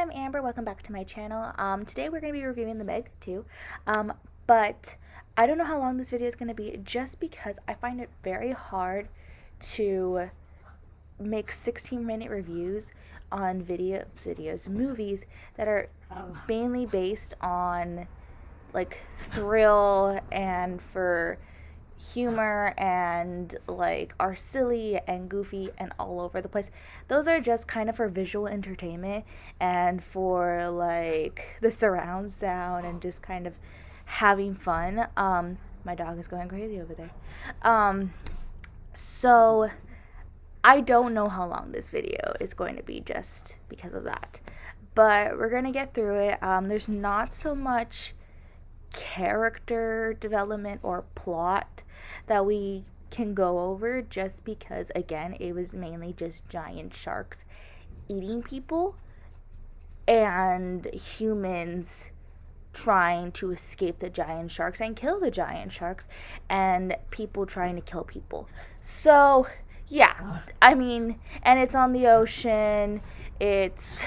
I'm Amber. Welcome back to my channel. Today we're going to be reviewing the Meg 2. But I don't know how long this video is going to be just because I find it very hard to make 16-minute reviews on movies that are mainly based on like thrill and for humor and like are silly and goofy and all over the place. Those are just kind of for visual entertainment and for like the surround sound and just kind of having fun. My dog is going crazy over there. So I don't know how long this video is going to be just because of that. But we're going to get through it. There's not so much character development or plot that we can go over just because, again, it was mainly just giant sharks eating people and humans trying to escape the giant sharks and kill the giant sharks and people trying to kill people. So yeah, I mean, and it's on the ocean. It's,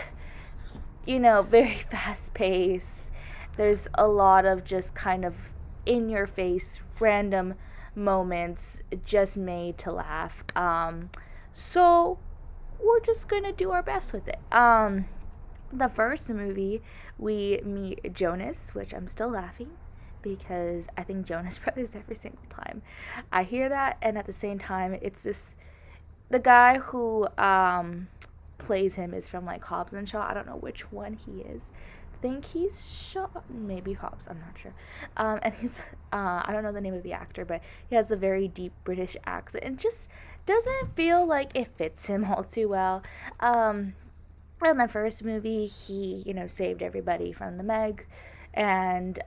very fast paced. There's a lot of just kind of in your face random moments just made to laugh. So we're just gonna do our best with it. The first movie, we meet Jonas, which I'm still laughing because I think Jonas Brothers every single time I hear that, and at the same time, it's the guy who plays him is from like Hobbs and Shaw. I don't know which one he is. I think he's Shaw, maybe Hobbs. I'm not sure. And he's I don't know the name of the actor, but he has a very deep British accent and just doesn't feel like it fits him all too well. In the first movie, he saved everybody from the Meg, and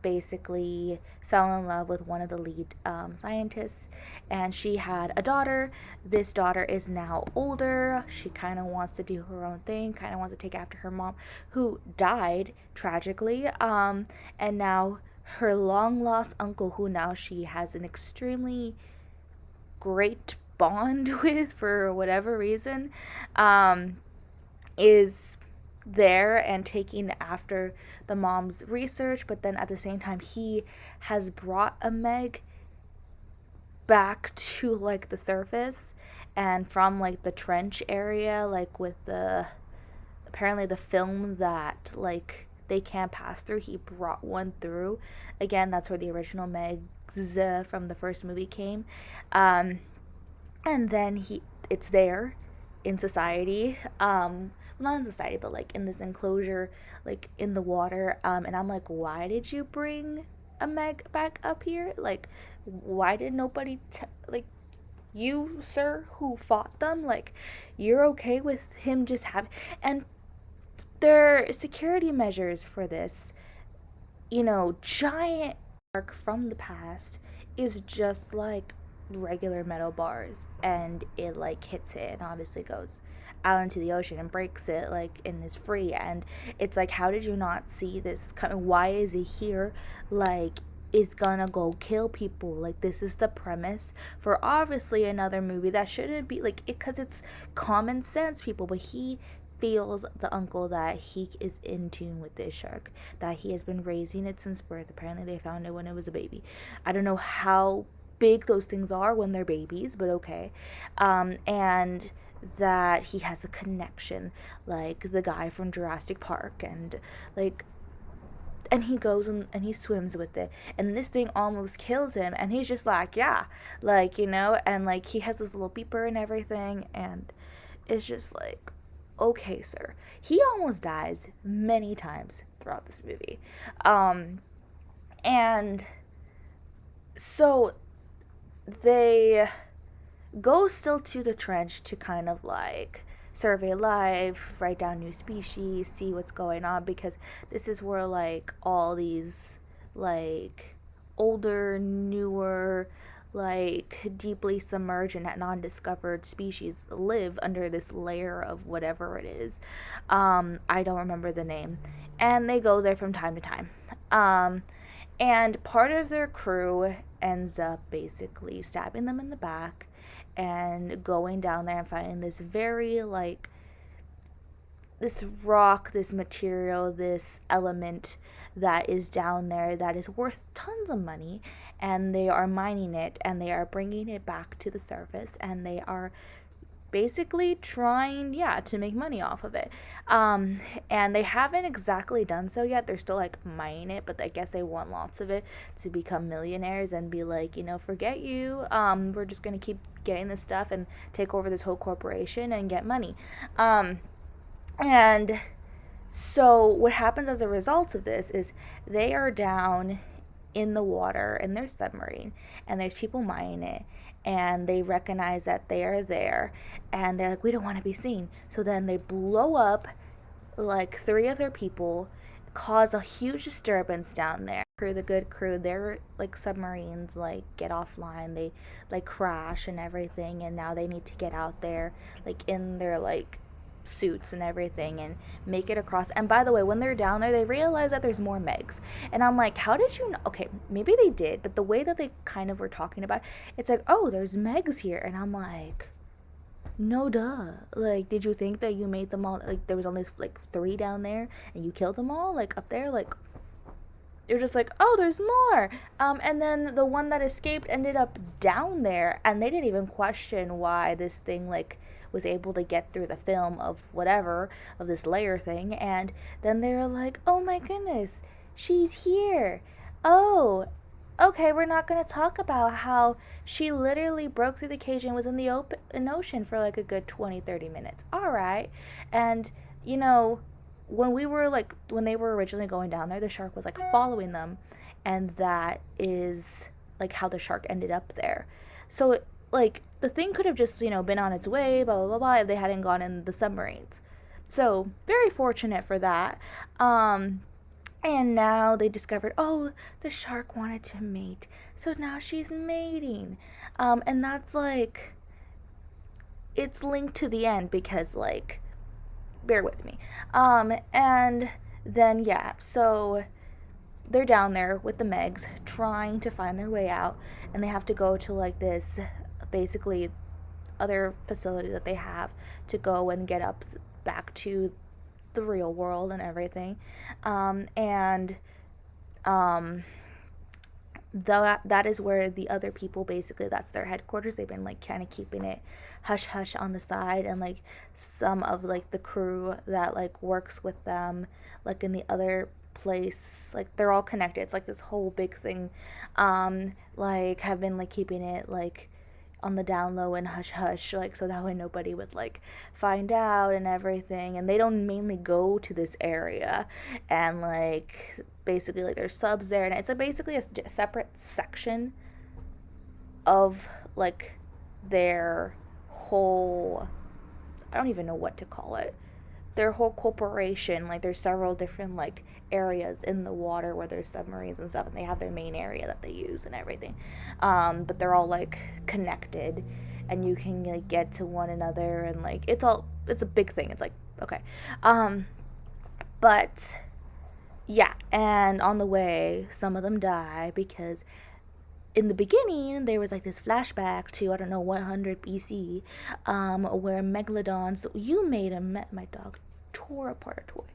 basically fell in love with one of the lead scientists, and she had a daughter. This daughter is now older. She kind of wants to do her own thing, kind of wants to take after her mom, who died tragically, and now her long lost uncle, who now she has an extremely great bond with for whatever reason, is there and taking after the mom's research, but then at the same time he has brought a Meg back to like the surface and from like the trench area, like with the apparently the film that like they can't pass through, he brought one through. Again, that's where the original Megs from the first movie came. And then it's there in society, not in society, but like in this enclosure, like in the water, and I'm like, why did you bring a Meg back up here? Like, why did nobody like, you, sir, who fought them, like, you're okay with him just having, and their security measures for this, giant shark from the past is just like regular metal bars, and it like hits it and obviously goes out into the ocean and breaks it, like, and is free. And it's like, how did you not see this coming? Why is it here? Like, is gonna go kill people. Like, this is the premise for obviously another movie that shouldn't be like it, because it's common sense, people. But he feels, the uncle, that he is in tune with this shark, that he has been raising it since birth. Apparently they found it when it was a baby. I don't know how big those things are when they're babies, but okay. And that he has a connection, like the guy from Jurassic Park, and like, and he goes and he swims with it, and this thing almost kills him, and he's just like, yeah, like, and like he has this little beeper and everything, and it's just like, okay, sir. He almost dies many times throughout this movie. And so they go still to the trench to kind of like survey life, write down new species, see what's going on, because this is where like all these like older, newer, like deeply submerged and non-discovered species live under this layer of whatever it is. I don't remember the name, and they go there from time to time. And part of their crew ends up basically stabbing them in the back and going down there and finding this very, like, this rock, this material, this element that is down there that is worth tons of money, and they are mining it and they are bringing it back to the surface, and they are basically trying, yeah, to make money off of it. And they haven't exactly done so yet. They're still like mining it, but I guess they want lots of it to become millionaires and be like, forget you. We're just gonna keep getting this stuff and take over this whole corporation and get money. And so what happens as a result of this is they are down in the water in their submarine, and there's people mining it, and they recognize that they are there, and they're like, we don't want to be seen. So then they blow up like 3 of their people, cause a huge disturbance down there. The good crew, their like submarines like get offline, they like crash and everything, and now they need to get out there like in their like suits and everything and make it across. And by the way, when they're down there, they realize that there's more Megs. And I'm like, how did you know? Okay, maybe they did, but the way that they kind of were talking about, it's like, oh, there's Megs here. And I'm like, no duh. Like, did you think that you made them all, like there was only like 3 down there and you killed them all like up there? Like, you're just like, oh, there's more. And then the one that escaped ended up down there, and they didn't even question why this thing like was able to get through the film of whatever, of this layer thing. And then they were like, oh my goodness, she's here. Oh, okay, we're not going to talk about how she literally broke through the cage and was in the open ocean for like a good 20-30 minutes. All right. And when they were originally going down there, the shark was like following them, and that is like how the shark ended up there. So like the thing could have just been on its way, blah blah blah blah, if they hadn't gone in the submarines. So very fortunate for that. And now they discovered, oh, the shark wanted to mate, so now she's mating. And that's like, it's linked to the end because like, bear with me. And then yeah, so they're down there with the Megs trying to find their way out, and they have to go to like this basically other facility that they have to go and get up back to the real world and everything. And that is where the other people, basically that's their headquarters. They've been like kind of keeping it hush hush on the side, and like some of like the crew that like works with them like in the other place, like they're all connected, it's like this whole big thing, like have been like keeping it like on the down low and hush hush, like so that way nobody would like find out and everything. And they don't mainly go to this area, and like basically like there's subs there, and it's basically a separate section of like their whole, I don't even know what to call it, their whole corporation. Like there's several different like areas in the water where there's submarines and stuff, and they have their main area that they use and everything. But they're all like connected, and you can like get to one another, and like it's a big thing. It's like, okay. But yeah, and on the way some of them die because in the beginning there was like this flashback to, I don't know, 100 BC, where megalodons, you made a my dog tore apart a toy,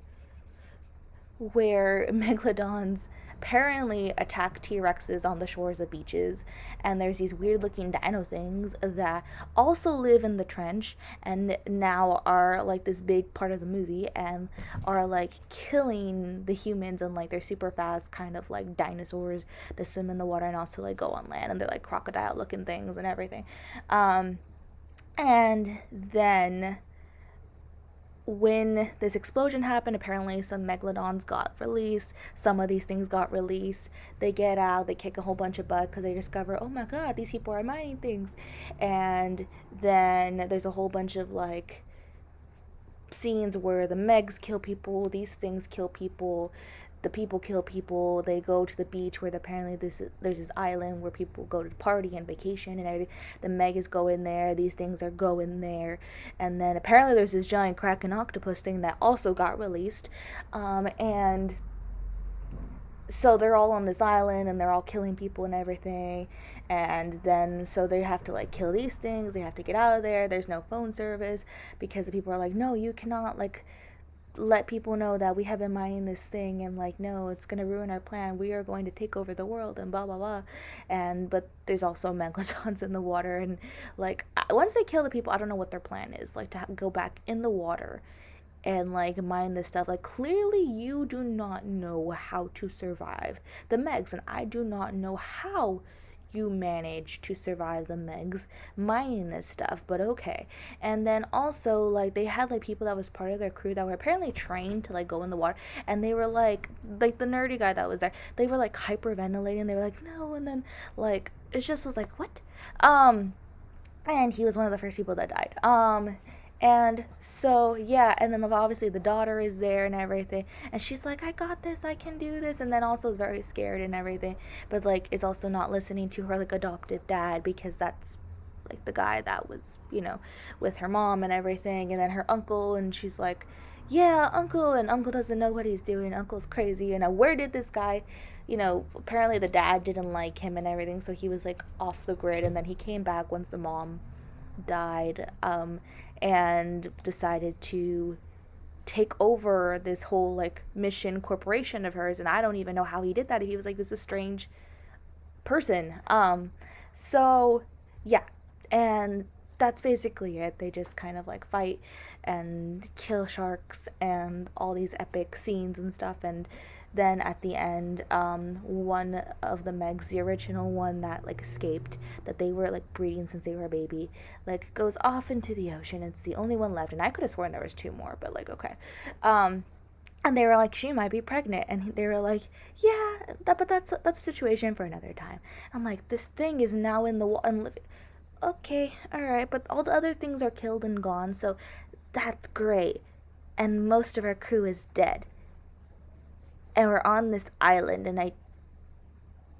where megalodons apparently attack T-Rexes on the shores of beaches, and there's these weird looking dino things that also live in the trench and now are like this big part of the movie and are like killing the humans, and like they're super fast kind of like dinosaurs that swim in the water and also like go on land, and they're like crocodile looking things and everything. And then when this explosion happened, apparently some megalodons got released. Some of these things got released. They get out, they kick a whole bunch of butt because they discover, oh my god, these people are mining things. And then there's a whole bunch of like scenes where the Megs kill people, these things kill people, the people kill people. They go to the beach where apparently there's this island where people go to party and vacation and everything. The Megas go in there, these things are going there, and then apparently there's this giant kraken octopus thing that also got released, and so they're all on this island and they're all killing people and everything. And then so they have to like kill these things, they have to get out of there. There's no phone service because the people are like, no, you cannot like let people know that we have in mind this thing, and like, no, it's gonna ruin our plan, we are going to take over the world and blah blah blah. And but there's also megalodons in the water, and like once they kill the people, I don't know what their plan is, like to go back in the water and like mine this stuff. Like clearly you do not know how to survive the Megs, and I do not know how you manage to survive the Megs mining this stuff, but okay. And then also like they had like people that was part of their crew that were apparently trained to like go in the water, and they were like the nerdy guy that was there, they were like hyperventilating, they were like no, and then like it just was like what. And he was one of the first people that died. And so yeah, and then obviously the daughter is there and everything, and she's like, I got this, I can do this, and then also is very scared and everything, but like is also not listening to her like adoptive dad, because that's like the guy that was, you know, with her mom and everything, and then her uncle, and she's like, yeah, uncle, and uncle doesn't know what he's doing, uncle's crazy, and where did this guy, you know, apparently the dad didn't like him and everything, so he was like off the grid, and then he came back once the mom died, and decided to take over this whole like mission corporation of hers, and I don't even know how he did that. He was like this is strange person. So yeah, and that's basically it. They just kind of like fight and kill sharks and all these epic scenes and stuff, and then at the end, one of the Megs, the original one that like escaped, that they were like breeding since they were a baby, like goes off into the ocean. It's the only one left, and I could have sworn there was two more, but like okay. And they were like, she might be pregnant, and they were like, yeah, but that's a situation for another time. I'm like, this thing is now in the water. Okay, all right, but all the other things are killed and gone, so that's great. And most of our crew is dead, and we're on this island, and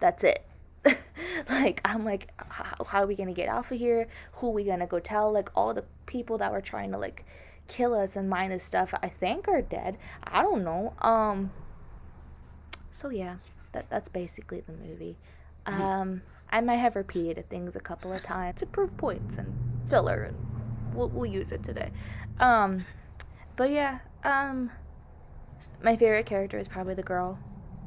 that's it. Like I'm like, how are we gonna get off of here? Who are we gonna go tell? Like all the people that were trying to like kill us and mine this stuff, I think are dead. I don't know. So yeah, that's basically the movie. I might have repeated things a couple of times to prove points and filler, and we'll use it today. But yeah, my favorite character is probably the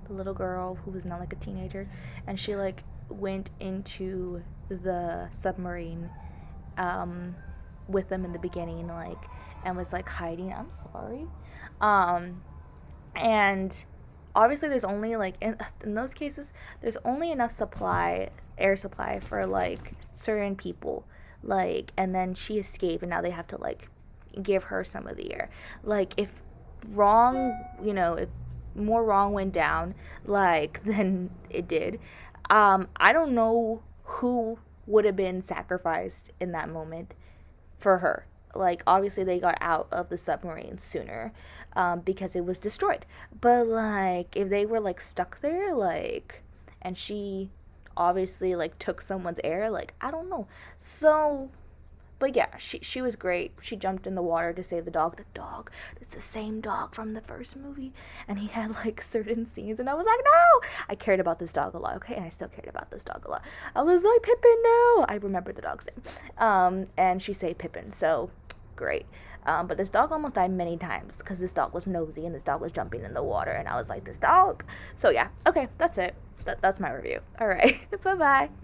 little girl who was not like a teenager, and she like went into the submarine with them in the beginning, like, and was like hiding. I'm sorry. And obviously there's only like in those cases there's only enough air supply for like certain people, like, and then she escaped, and now they have to like give her some of the air. Like if if more wrong went down, like, than it did, I don't know who would have been sacrificed in that moment for her. Like obviously they got out of the submarine sooner, because it was destroyed, but like if they were like stuck there, like, and she obviously like took someone's air, like, I don't know. So but yeah, she was great. She jumped in the water to save the dog. The dog, it's the same dog from the first movie. And he had like certain scenes, and I was like, no! I cared about this dog a lot, okay? And I still cared about this dog a lot. I was like, Pippin, no! I remember the dog's name. And she saved Pippin, so great. But this dog almost died many times because this dog was nosy and this dog was jumping in the water. And I was like, this dog. So yeah, okay, that's it. That's my review. All right, bye-bye.